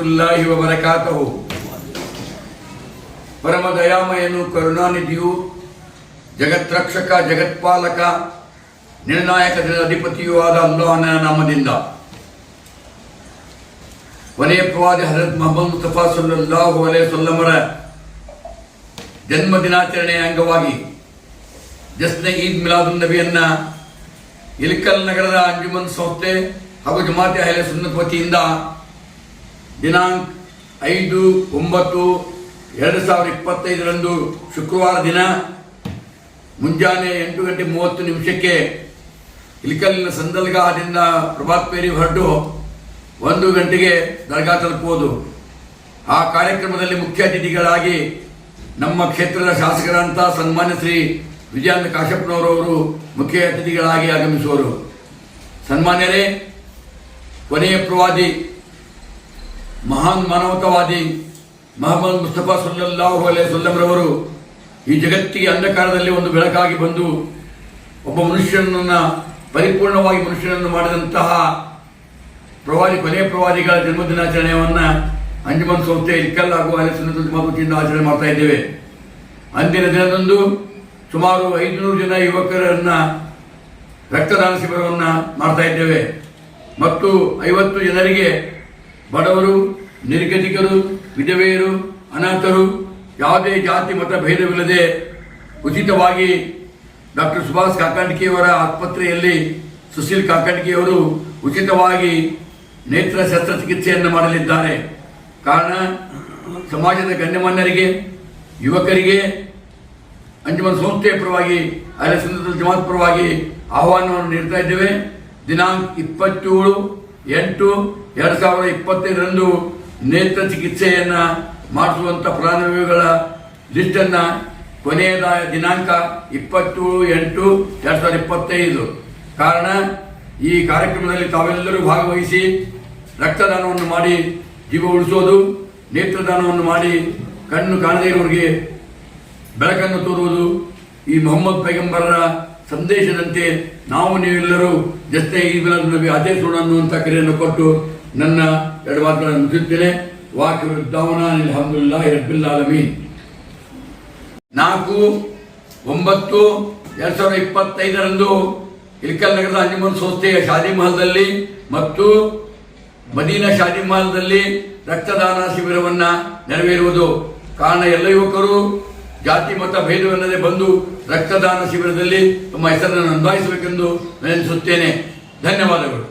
ವರಹಮತುಲ್ಲಾಹಿ ವಬರಕಾತುಹು. ಪರಮ ದಯಾಮಯನು ಕರುಣಾನಿಧಿಯು ಜಗತ್ರಕ್ಷಕ ಜಗತ್ಪಾಲಕ ನಿರ್ಣಾಯಕ ದಿನದ ಅಧಿಪತಿಯೂ ಆದ ಅಲ್ಲಾಹನ ನಾಮದಿಂದ ಕೊನೆಯ ಪ್ರವಾದಿ ಹಜರತ್ ಮೊಹಮ್ಮದ್ ಮುಸ್ತಫಾ ಸಲ್ಲಲ್ಲಾಹು ಅಲೈಹಿ ವಸಲ್ಲಮರ ಜನ್ಮ ದಿನಾಚರಣೆಯ ಅಂಗವಾಗಿ ಜಸ್ನೆ ಈದ್ ಮಿಲಾದುನ್ ನಬಿಯನ್ನ ಇಲ್ಕಲ್ ನಗರದ ಅಂಜುಮನ್ ಸಂಸ್ಥೆ ಹಾಗೂ ಜಮಾತೆ ಅಹ್ಲೆ ಸುನ್ನತ್ ವತಿಯಿಂದ ದಿನಾಂಕ 5/9/2025 ಶುಕ್ರವಾರ ದಿನ ಮುಂಜಾನೆ 8:30 ಇಲ್ಕಲ್ಲಿನ ಸಂದಲ್ಗಾದಿಂದ ಪ್ರಭಾತ್ ಪೇರಿ ಹೊರಟು 1 ಗಂಟೆಗೆ ದರ್ಗಾ ತಲುಪುವುದು. ಆ ಕಾರ್ಯಕ್ರಮದಲ್ಲಿ ಮುಖ್ಯ ಅತಿಥಿಗಳಾಗಿ ನಮ್ಮ ಕ್ಷೇತ್ರದ ಶಾಸಕರಂತ ಸನ್ಮಾನ್ಯ ಶ್ರೀ ವಿಜಯಾನಂದ ಕಾಶಪ್ಪನವರವರು ಮುಖ್ಯ ಅತಿಥಿಗಳಾಗಿ ಆಗಮಿಸುವರು. ಸನ್ಮಾನ್ಯರೇ, ಕೊನೆಯ ಪ್ರವಾದಿ ಮಹಾನ್ ಮಾನವತಾವಾದಿ ಮೊಹಮ್ಮದ್ ಮುಸ್ತಫಾ ಸಲ್ಲಲ್ಲಾಹು ಅಲೈಹಿ ವಸಲ್ಲಂರವರು ಈ ಜಗತ್ತಿಗೆ ಅಂಧಕಾರದಲ್ಲಿ ಒಂದು ಬೆಳಕಾಗಿ ಬಂದು ಒಬ್ಬ ಮನುಷ್ಯನನ್ನು ಪರಿಪೂರ್ಣವಾಗಿ ಮನುಷ್ಯನನ್ನು ಮಾಡಿದಂತಹ ಕೊನೆಯ ಪ್ರವಾದಿಗಳ ಜನ್ಮ ದಿನಾಚರಣೆಯನ್ನು ಅಂಜುಮನ್ ಸಂಸ್ಥೆ ಇಲ್ಕಲ್ ಹಾಗೂ ಅಹ್ಲೆ ಸುನ್ನತ್ ವಲ್ ಜಮಾಅತ್ ವತಿಯಿಂದ ಆಚರಣೆ ಮಾಡ್ತಾ ಇದ್ದೇವೆ. ಅಂದಿನ ದಿನದಂದು ಸುಮಾರು 500 ಜನ ಯುವಕರನ್ನ ರಕ್ತದಾನ ಶಿಬಿರವನ್ನು ಮಾಡ್ತಾ ಇದ್ದೇವೆ ಮತ್ತು 50 ಜನರಿಗೆ ಬಡವರು, ನಿರ್ಗತಿಕರು, ವಿಧವೆಯರು, ಅನಾಥರು ಯಾವುದೇ ಜಾತಿ ಮತ ಭೇದವಿಲ್ಲದೆ ಉಚಿತವಾಗಿ ಡಾಕ್ಟರ್ ಸುಭಾಷ್ ಕಾಕಂಡ್ಕಿಯವರ ಆಸ್ಪತ್ರೆಯಲ್ಲಿ ಸುಶೀಲ್ ಕಾಕಂಡ್ಕಿಯವರು ಉಚಿತವಾಗಿ ನೇತ್ರ ಶಸ್ತ್ರಚಿಕಿತ್ಸೆಯನ್ನು ಮಾಡಲಿದ್ದಾರೆ. ಕಾರಣ ಸಮಾಜದ ಗಣ್ಯಮಾನ್ಯರಿಗೆ, ಯುವಕರಿಗೆ ಅಂಜುಮನ್ ಸಂಸ್ಥೆಯ ಪರವಾಗಿ ಅಹ್ಲೆ ಸುನ್ನತ್ ವಲ್ ಜಮಾಅತ್ ಪರವಾಗಿ ಆಹ್ವಾನವನ್ನು ನೀಡ್ತಾ ಇದ್ದೇವೆ. ದಿನಾಂಕ 27/8/2025 ನೇತ್ರ ಚಿಕಿತ್ಸೆಯನ್ನು ಮಾಡಿಸುವಂಥ ಫಲಾನುಭವಿಗಳ ಲಿಸ್ಟನ್ನು ಕೊನೆಯದ ದಿನಾಂಕ 27/8/2025. ಕಾರಣ ಈ ಕಾರ್ಯಕ್ರಮದಲ್ಲಿ ತಾವೆಲ್ಲರೂ ಭಾಗವಹಿಸಿ ರಕ್ತದಾನವನ್ನು ಮಾಡಿ ಜೀವ ಉಳಿಸೋದು, ನೇತ್ರದಾನವನ್ನು ಮಾಡಿ ಕಣ್ಣು ಕಾಣದೇ ಇರುವವರಿಗೆ ಬೆಳಕನ್ನು ತೋರುವುದು, ಈ ಮೊಹಮ್ಮದ್ ಪೈಗಂಬರರ ಸಂದೇಶದಂತೆ ನಾವು ನೀವೆಲ್ಲರೂ ಜಸ್ತೆ ಈದ್ ಮಿಲಾದುನ್ ನಬಿ ಆಚರಿಸೋಣ ಅನ್ನುವಂಥ ಕರೆಯನ್ನು ಕೊಟ್ಟು ನನ್ನ 2 ಮಾತುಗಳನ್ನು ಮುಗಿಸುತ್ತೇನೆ. ವಾಕಿರು ದಾವನಾ ಅಲ್ಹಮ್ದುಲಿಲ್ಲಾಹಿ ರಬ್ಬಿಲ್ ಆಲಮೀನ್. 4/9/2025 ಇಲ್ಕಲ್ ನಗರದ ಅಂಜುಮನ್ ಸಂಸ್ಥೆಯ ಶಾದಿ ಮಹಲ್ದಲ್ಲಿ ಮತ್ತು ಮದೀನಾ ಶಾದಿ ಮಹಲ್ದಲ್ಲಿ ರಕ್ತದಾನ ಶಿಬಿರವನ್ನು ನೆರವೇರುವುದು. ಕಾರಣ ಎಲ್ಲ ಯುವಕರು ಜಾತಿ ಮತ ಭೇದವೆನ್ನದೆ ಬಂದು ರಕ್ತದಾನ ಶಿಬಿರದಲ್ಲಿ ತಮ್ಮ ಹೆಸರನ್ನು ನೋಂದಾಯಿಸಬೇಕೆಂದು ವಿನಂತಿಸುತ್ತೇನೆ. ಧನ್ಯವಾದಗಳು.